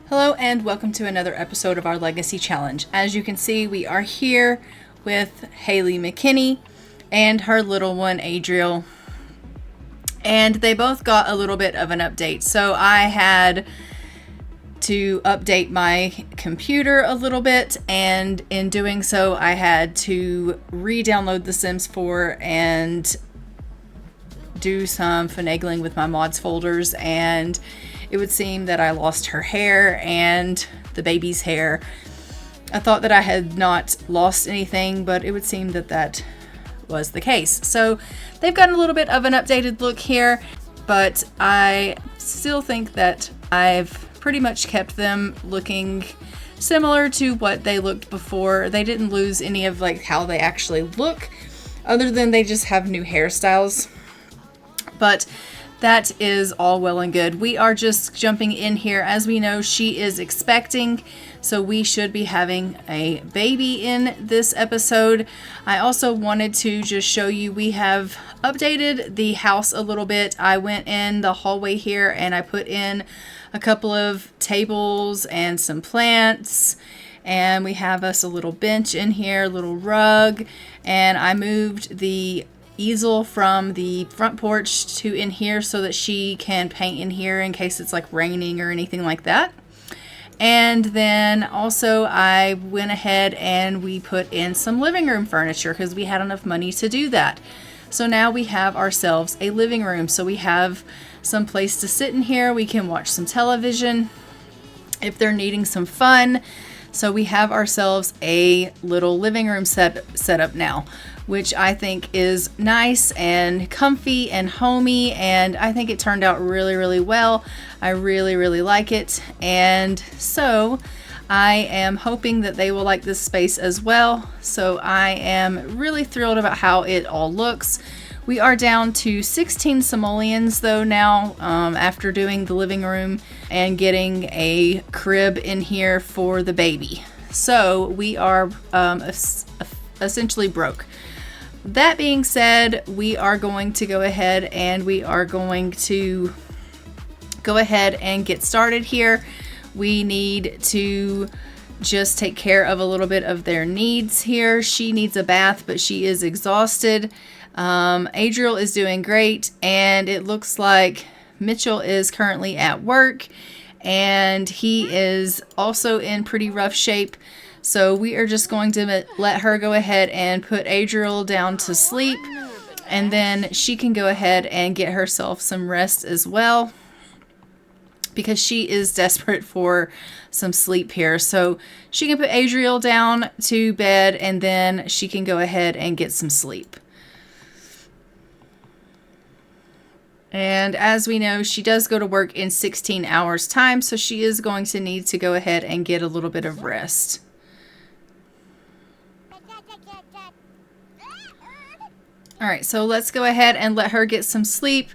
Hello and welcome to another episode of our Legacy Challenge. As you can see, we are here with Haleigh McKinney and her little one, Adriel. And they both got a little bit of an update. So I had to update my computer a little bit, and in doing so, I had to re-download The Sims 4 and do some finagling with my mods folders, and it would seem that I lost her hair and the baby's hair. I thought that I had not lost anything, but it would seem that that was the case. So they've got a little bit of an updated look here, but I still think that I've pretty much kept them looking similar to what they looked before. They didn't lose any of like how they actually look, other than they just have new hairstyles. But that is all well and good. We are just jumping in here. As we know, she is expecting, so we should be having a baby in this episode. I also wanted to just show you, we have updated the house a little bit. I went in the hallway here and I put in a couple of tables and some plants. And we have us a little bench in here, a little rug. And I moved the easel from the front porch to in here so that she can paint in here in case it's like raining or anything like that. And then also I went ahead and we put in some living room furniture because we had enough money to do that. So now we have ourselves a living room. So we have some place to sit in here. We can watch some television if they're needing some fun. So we have ourselves a little living room set up now, which I think is nice and comfy and homey, and I think it turned out really, really well. I really, really like it, and so I am hoping that they will like this space as well. So I am really thrilled about how it all looks. We are down to 16 simoleons though now, after doing the living room and getting a crib in here for the baby. So we are essentially broke. That being said, we are going to go ahead and get started here. We need to just take care of a little bit of their needs here. She needs a bath, but she is exhausted. Adriel is doing great, and it looks like Mitchell is currently at work, and he is also in pretty rough shape. So we are just going to let her go ahead and put Adriel down to sleep, and then she can go ahead and get herself some rest as well, because she is desperate for some sleep here. So she can put Adriel down to bed, and then she can go ahead and get some sleep. And as we know, she does go to work in 16 hours time, so she is going to need to go ahead and get a little bit of rest. All right, so let's go ahead and let her get some sleep.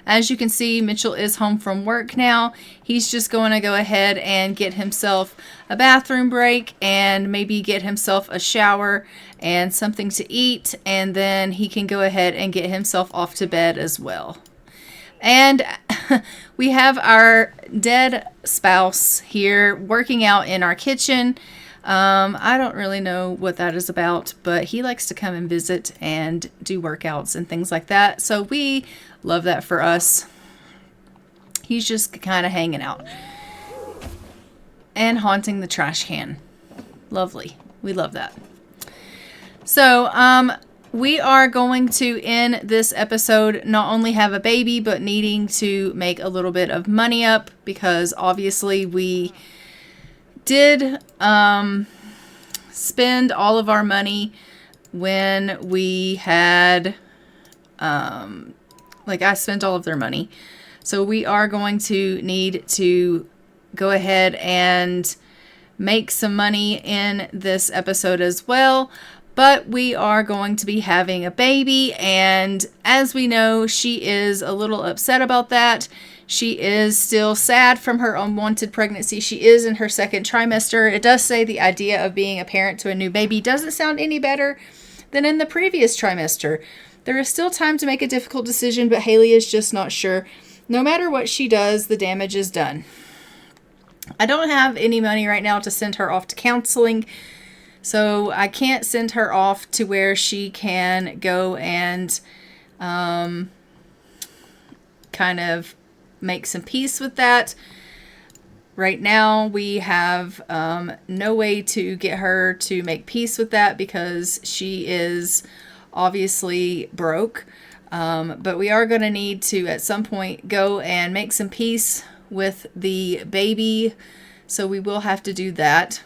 As you can see, Mitchell is home from work now. He's just going to go ahead and get himself a bathroom break and maybe get himself a shower and something to eat, and then he can go ahead and get himself off to bed as well. And we have our dead spouse here working out in our kitchen. I don't really know what that is about, but he likes to come and visit and do workouts and things like that. So we love that for us. He's just kind of hanging out and haunting the trash can. Lovely. We love that. So, we are going to, in this episode, not only have a baby, but needing to make a little bit of money up, because obviously we did spend all of our money when we had, I spent all of their money. So we are going to need to go ahead and make some money in this episode as well. But we are going to be having a baby, and as we know, she is a little upset about that. She is still sad from her unwanted pregnancy. She is in her second trimester. It does say the idea of being a parent to a new baby doesn't sound any better than in the previous trimester. There is still time to make a difficult decision, but Haleigh is just not sure. No matter what she does, the damage is done. I don't have any money right now to send her off to counseling, so I can't send her off to where she can go and kind of make some peace with that. Right now, we have no way to get her to make peace with that because she is obviously broke. But we are going to need to, at some point, go and make some peace with the baby. So we will have to do that.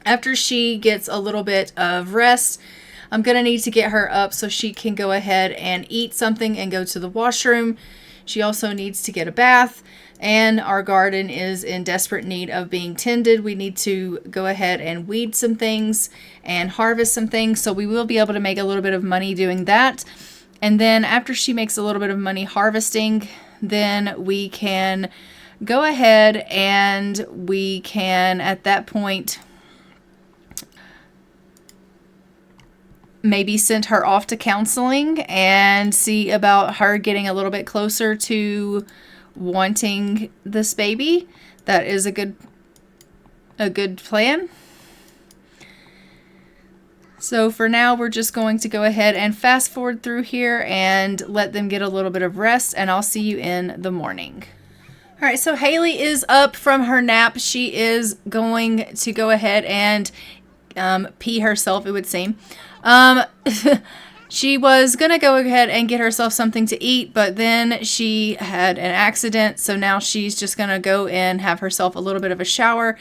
After she gets a little bit of rest, I'm going to need to get her up so she can go ahead and eat something and go to the washroom. She also needs to get a bath. And our garden is in desperate need of being tended. We need to go ahead and weed some things and harvest some things. So we will be able to make a little bit of money doing that. And then after she makes a little bit of money harvesting, then we can go ahead and we can, at that point, maybe send her off to counseling and see about her getting a little bit closer to wanting this baby. That is a good plan. So for now, we're just going to go ahead and fast forward through here and let them get a little bit of rest, and I'll see you in the morning. All right, so Haleigh is up from her nap. She is going to go ahead and pee herself, it would seem. She was going to go ahead and get herself something to eat, but then she had an accident, so now she's just going to go and have herself a little bit of a shower.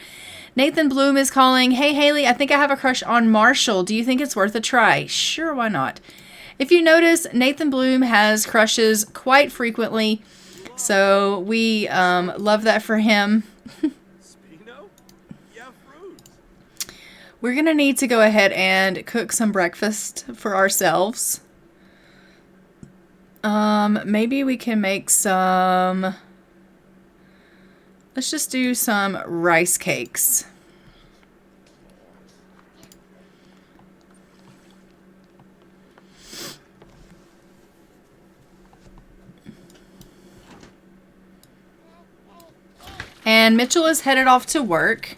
Nathan Bloom is calling, "Hey, Haleigh, I think I have a crush on Marshall. Do you think it's worth a try?" Sure, why not? If you notice, Nathan Bloom has crushes quite frequently, so we love that for him. We're going to need to go ahead and cook some breakfast for ourselves. Maybe we can make some... Let's just do some rice cakes. And Mitchell is headed off to work.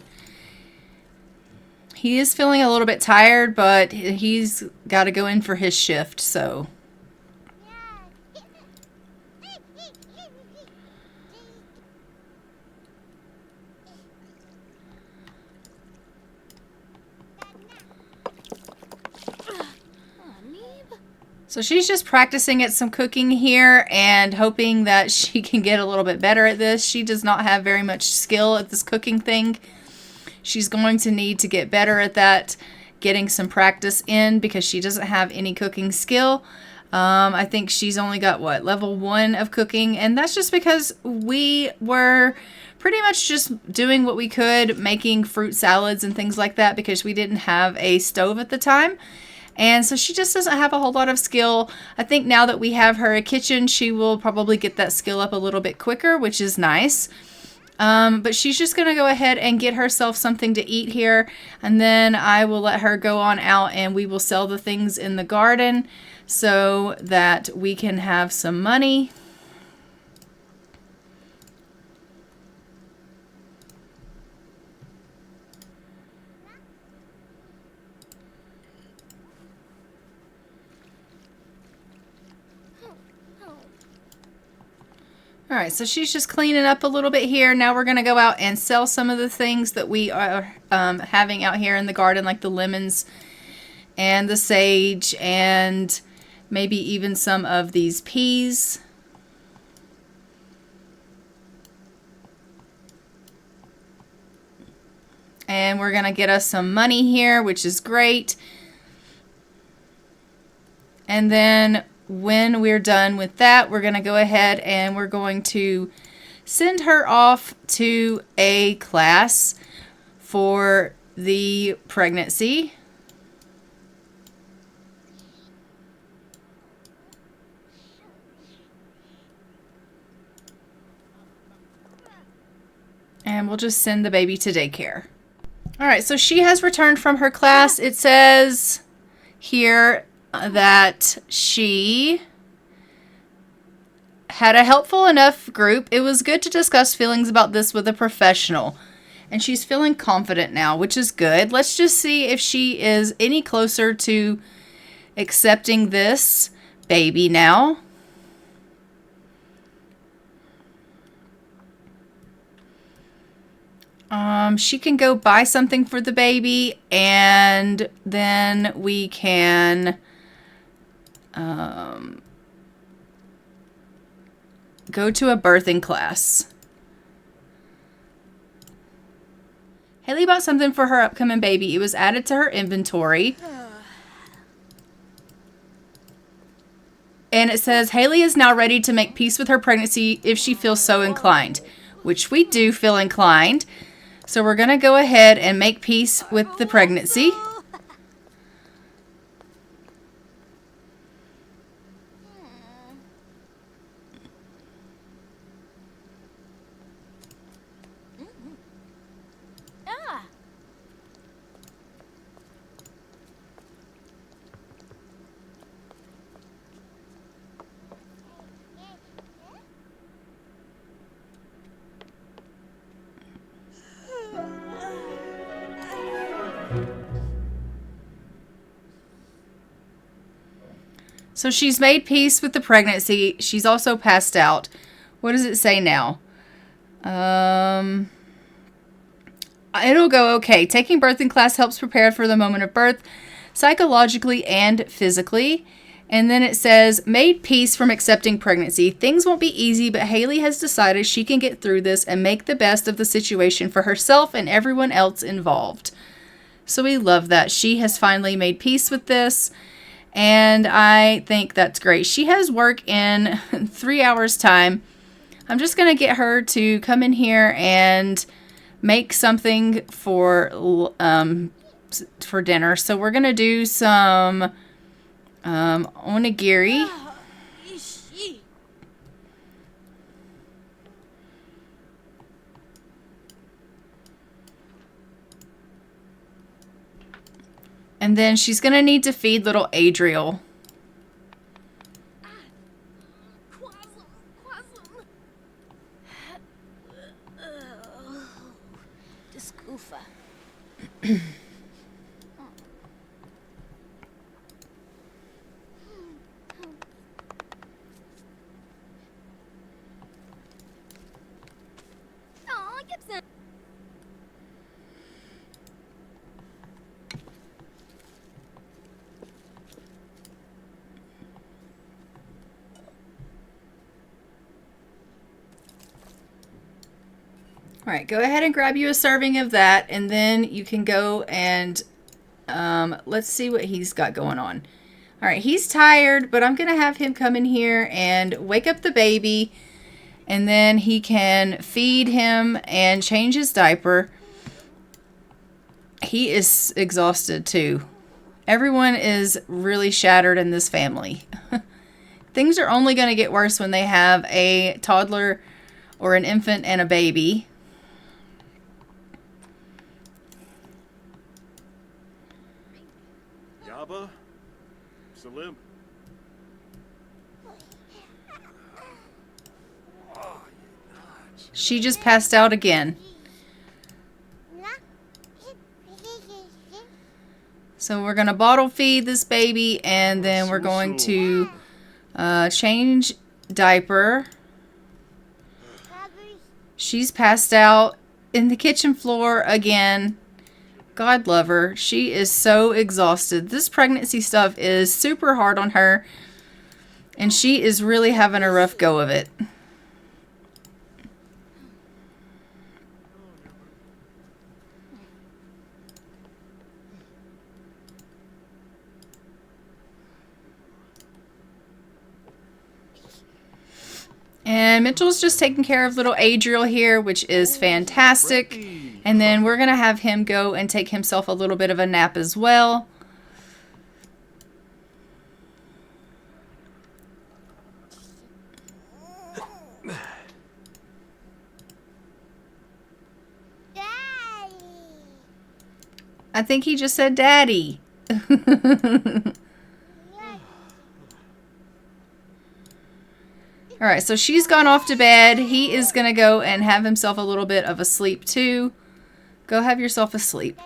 He is feeling a little bit tired, but he's got to go in for his shift, so. So she's just practicing at some cooking here and hoping that she can get a little bit better at this. She does not have very much skill at this cooking thing. She's going to need to get better at that, getting some practice in, because she doesn't have any cooking skill. I think she's only got, level 1 of cooking, and that's just because we were pretty much just doing what we could, making fruit salads and things like that, because we didn't have a stove at the time. And so she just doesn't have a whole lot of skill. I think now that we have her a kitchen, she will probably get that skill up a little bit quicker, which is nice. But she's just going to go ahead and get herself something to eat here. And then I will let her go on out and we will sell the things in the garden so that we can have some money. All right, so she's just cleaning up a little bit here. Now we're going to go out and sell some of the things that we are having out here in the garden, like the lemons and the sage and maybe even some of these peas. And we're going to get us some money here, which is great. And then when we're done with that, we're going to go ahead and we're going to send her off to a class for the pregnancy. And we'll just send the baby to daycare. All right, so she has returned from her class. It says here that she Had a helpful enough group. It was good to discuss feelings about this with a professional. And she's feeling confident now, which is good. Let's just see if she is any closer to accepting this baby now. She can go buy something for the baby, and then we can go to a birthing class. Haleigh bought something for her upcoming baby. It was added to her inventory. And it says, Haleigh is now ready to make peace with her pregnancy if she feels so inclined. Which we do feel inclined. So we're going to go ahead and make peace with the pregnancy. So she's made peace with the pregnancy. She's also passed out. What does it say now? It'll go okay. Taking birthing class helps prepare for the moment of birth, psychologically and physically. And then it says, made peace from accepting pregnancy. Things won't be easy, but Haleigh has decided she can get through this and make the best of the situation for herself and everyone else involved. So we love that. She has finally made peace with this. And I think that's great. She has work in 3 hours time. I'm just going to get her to come in here and make something for dinner. So we're going to do some onigiri. And then she's going to need to feed little Adriel. All right, go ahead and grab you a serving of that, and then you can go and let's see what he's got going on. All right, he's tired, but I'm going to have him come in here and wake up the baby, and then he can feed him and change his diaper. He is exhausted too. Everyone is really shattered in this family. Things are only going to get worse when they have a toddler or an infant and a baby. Salim. She just passed out again. So we're going to bottle feed this baby, and then we're going to change diaper. She's passed out in the kitchen floor again. God love her. She is so exhausted. This pregnancy stuff is super hard on her, and she is really having a rough go of it. And Mitchell's just taking care of little Adriel here, which is fantastic. And then we're going to have him go and take himself a little bit of a nap as well. Daddy. I think he just said daddy. All right, so she's gone off to bed. He is going to go and have himself a little bit of a sleep too. Go have yourself a sleep.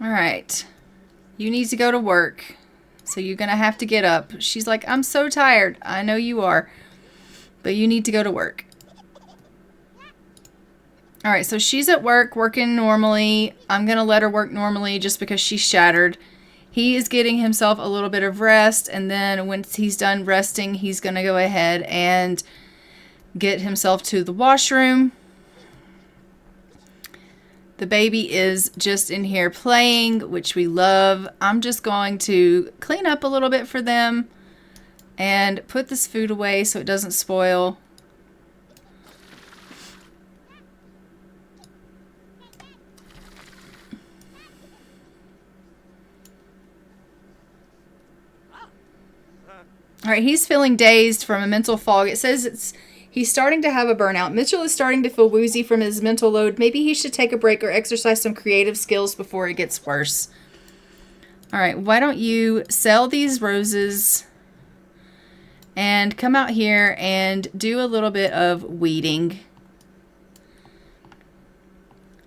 All right, you need to go to work, so you're going to have to get up. She's like, I'm so tired. I know you are, but you need to go to work. All right, so she's at work, working normally. I'm going to let her work normally just because she's shattered. He is getting himself a little bit of rest, and then once he's done resting, he's going to go ahead and get himself to the washroom. The baby is just in here playing, which we love. I'm just going to clean up a little bit for them and put this food away so it doesn't spoil. All right, he's feeling dazed from a mental fog. It says he's starting to have a burnout. Mitchell is starting to feel woozy from his mental load. Maybe he should take a break or exercise some creative skills before it gets worse. All right, why don't you sell these roses and come out here and do a little bit of weeding.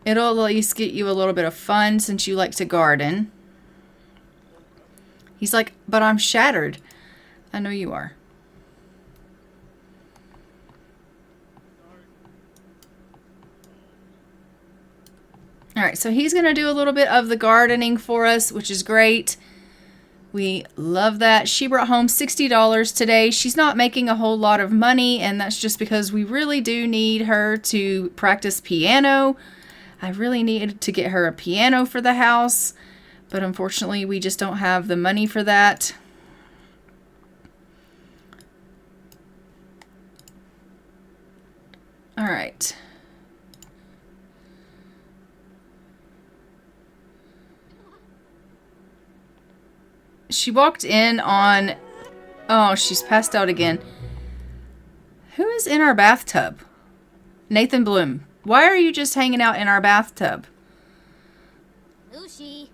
It'll at least get you a little bit of fun since you like to garden. He's like, but I'm shattered. I know you are. All right, so he's going to do a little bit of the gardening for us, which is great. We love that. She brought home $60 today. She's not making a whole lot of money, and that's just because we really do need her to practice piano. I really needed to get her a piano for the house, but unfortunately we just don't have the money for that. All right. She walked in on... Oh, she's passed out again. Who is in our bathtub? Nathan Bloom. Why are you just hanging out in our bathtub? Lucy.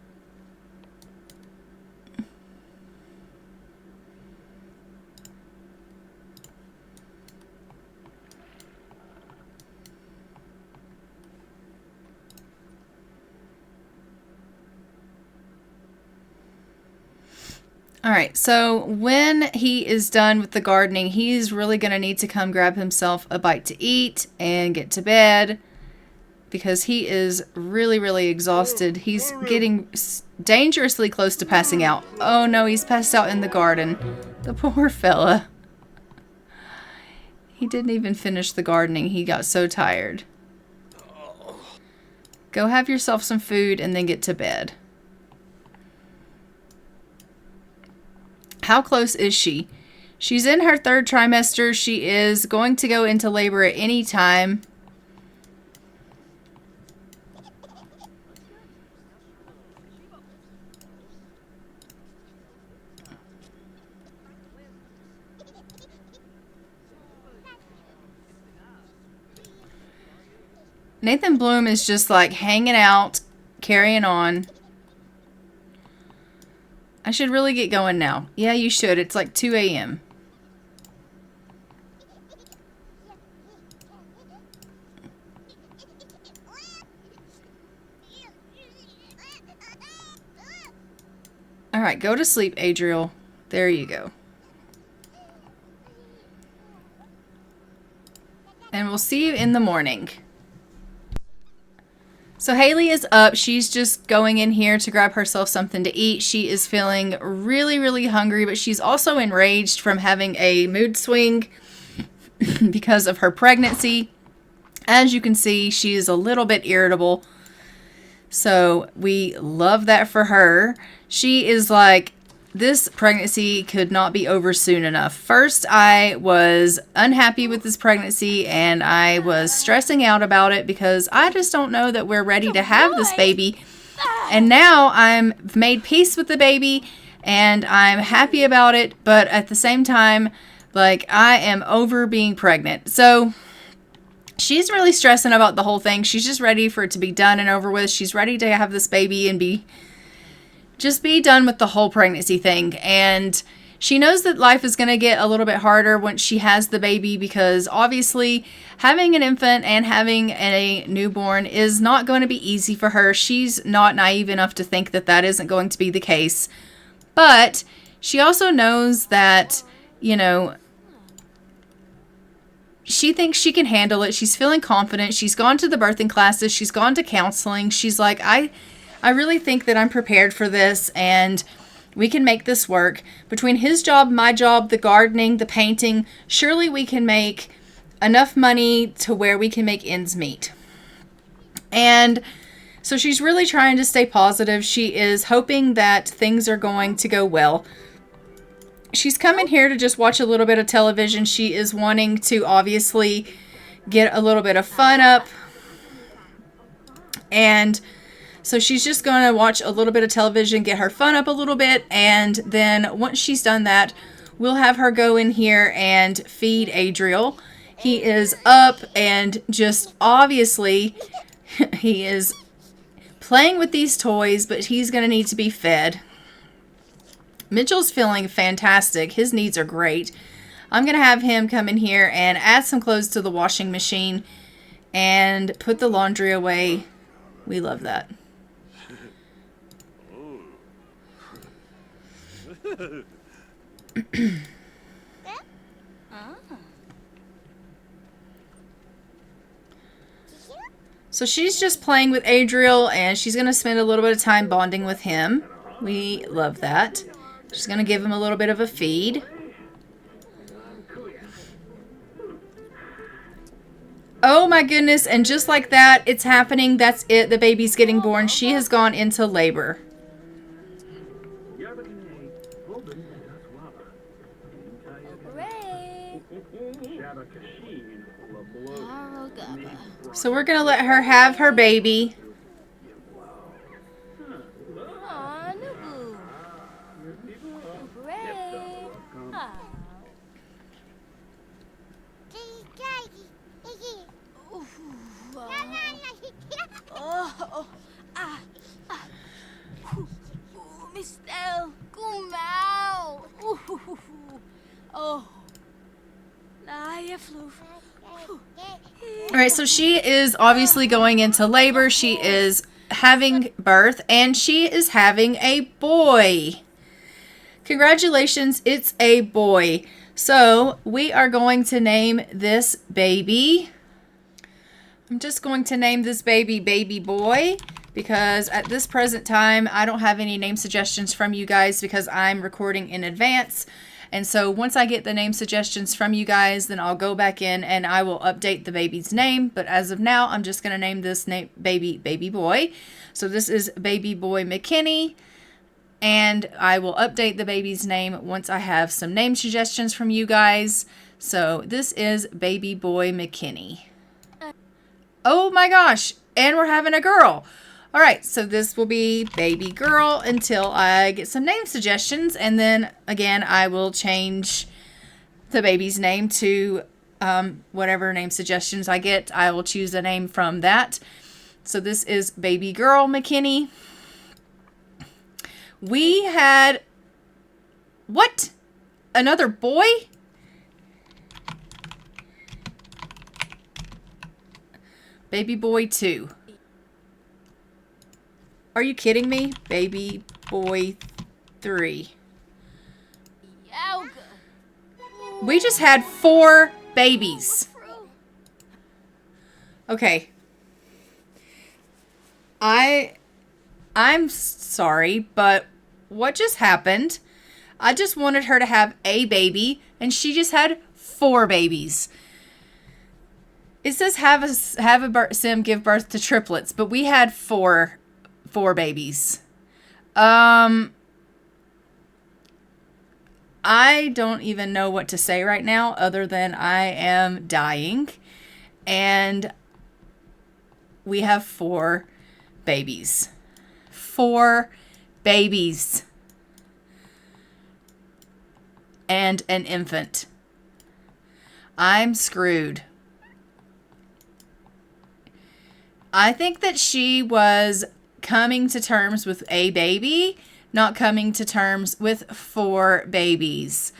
All right, so when he is done with the gardening, he's really going to need to come grab himself a bite to eat and get to bed because he is really, really exhausted. He's getting dangerously close to passing out. Oh no, he's passed out in the garden. The poor fella. He didn't even finish the gardening. He got so tired. Go have yourself some food and then get to bed. How close is she? She's in her 3rd trimester. She is going to go into labor at any time. Nathan Bloom is just like hanging out, carrying on. I should really get going now. Yeah, you should. It's like 2 a.m. All right, go to sleep, Adriel. There you go. And we'll see you in the morning. So Haleigh is up. She's just going in here to grab herself something to eat. She is feeling really, really hungry, but she's also enraged from having a mood swing because of her pregnancy. As you can see, she is a little bit irritable. So we love that for her. She is like this pregnancy could not be over soon enough. First, I was unhappy with this pregnancy and I was stressing out about it because I just don't know that we're ready to have this baby. And now I'm made peace with the baby and I'm happy about it, but at the same time, like, I am over being pregnant. So she's really stressing about the whole thing. She's just ready for it to be done and over with. She's ready to have this baby and be done with the whole pregnancy thing. And she knows that life is going to get a little bit harder once she has the baby, because obviously having an infant and having a newborn is not going to be easy for her. She's not naive enough to think that that isn't going to be the case. But she also knows that, you know, she thinks she can handle it. She's feeling confident. She's gone to the birthing classes. She's gone to counseling. She's like, I really think that I'm prepared for this and we can make this work. Between his job, my job, the gardening, the painting, surely we can make enough money to where we can make ends meet. And so she's really trying to stay positive. She is hoping that things are going to go well. She's coming here to just watch a little bit of television. She is wanting to obviously get a little bit of fun up. And so she's just going to watch a little bit of television, get her fun up a little bit, and then once she's done that, we'll have her go in here and feed Adriel. He is up and just obviously he is playing with these toys, but he's going to need to be fed. Mitchell's feeling fantastic. His needs are great. I'm going to have him come in here and add some clothes to the washing machine and put the laundry away. We love that. So she's just playing with Adriel and she's going to spend a little bit of time bonding with him. We love that. She's going to give him a little bit of a feed. Oh my goodness, and just like that, it's happening. That's it. The baby's getting born. She has gone into labor. So we're going to let her have her baby. Alright, so she is obviously going into labor. She is having birth, and she is having a boy. Congratulations, it's a boy. So we are going to name this baby. I'm just going to name this baby Baby Boy, because at this present time, I don't have any name suggestions from you guys because I'm recording in advance. And so once I get the name suggestions from you guys, then I'll go back in and I will update the baby's name. But as of now, I'm just going to name this name Baby Boy. So this is Baby Boy McKinney. And I will update the baby's name once I have some name suggestions from you guys. So this is Baby Boy McKinney. Oh my gosh. And we're having a girl. All right, so this will be Baby Girl until I get some name suggestions. And then, again, I will change the baby's name to whatever name suggestions I get. I will choose a name from that. So this is Baby Girl McKinney. We had... What? Another boy? Baby Boy 2. Are you kidding me? Baby Boy 3. We just had 4 babies. Okay. I'm sorry, but what just happened? I just wanted her to have a baby, and she just had 4 babies. It says have a sim give birth to triplets, but we had 4 babies. I don't even know what to say right now other than I am dying. And we have 4 babies. 4 babies. And an infant. I'm screwed. I think that she was coming to terms with a baby, not coming to terms with 4 babies.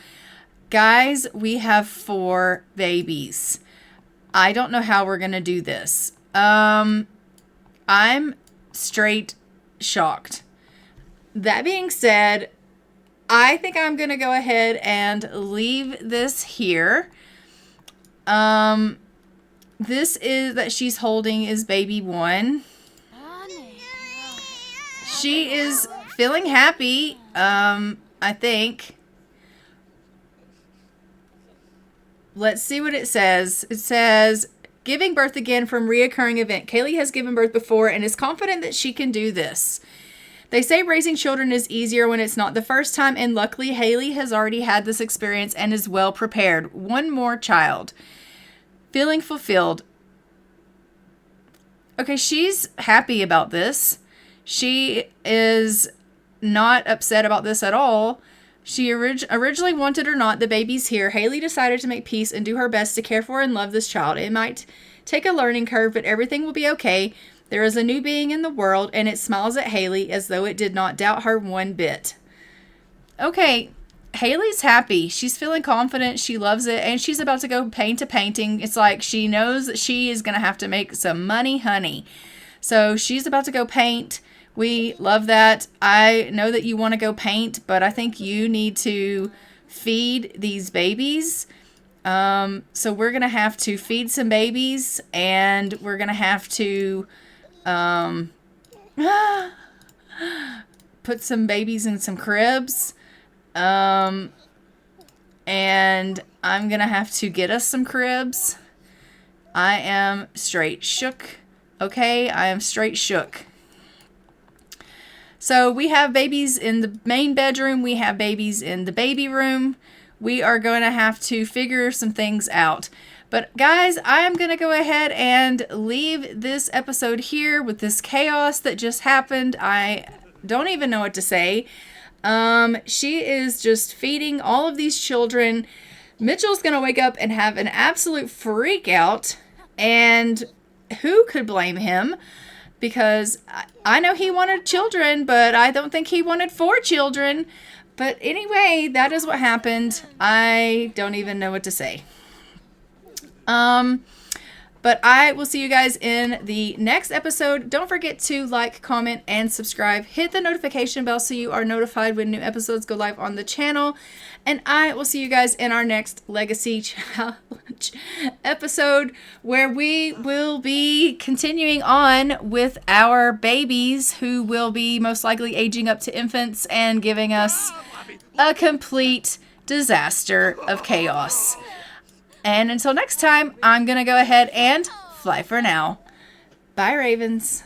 Guys, we have 4 babies. I don't know how we're going to do this. I'm straight shocked. That being said, I think I'm going to go ahead and leave this here. This is that she's holding is baby 1. She is feeling happy, I think. Let's see what it says. It says, giving birth again from reoccurring event. Kaylee has given birth before and is confident that she can do this. They say raising children is easier when it's not the first time, and luckily Haleigh has already had this experience and is well prepared. One more child. Feeling fulfilled. Okay, she's happy about this. She is not upset about this at all. She originally wanted or not, the baby's here. Haleigh decided to make peace and do her best to care for and love this child. It might take a learning curve, but everything will be okay. There is a new being in the world, and it smiles at Haleigh as though it did not doubt her one bit. Okay, Haleigh's happy. She's feeling confident. She loves it, and she's about to go paint a painting. It's like she knows that she is going to have to make some money, honey. So she's about to go paint. We love that. I know that you want to go paint, but I think you need to feed these babies. So we're going to have to feed some babies, and we're going to have to put some babies in some cribs. And I'm going to have to get us some cribs. I am straight shook. Okay, I am straight shook. So we have babies in the main bedroom. We have babies in the baby room. We are going to have to figure some things out. But guys, I am going to go ahead and leave this episode here with this chaos that just happened. I don't even know what to say. She is just feeding all of these children. Mitchell's going to wake up and have an absolute freak out. And who could blame him? Because I know he wanted children, but I don't think he wanted 4 children. But anyway, that is what happened. I don't even know what to say. But I will see you guys in the next episode. Don't forget to like, comment, and subscribe. Hit the notification bell so you are notified when new episodes go live on the channel. And I will see you guys in our next Legacy Challenge episode, where we will be continuing on with our babies, who will be most likely aging up to infants and giving us a complete disaster of chaos. And until next time, I'm going to go ahead and fly for now. Bye, Ravens.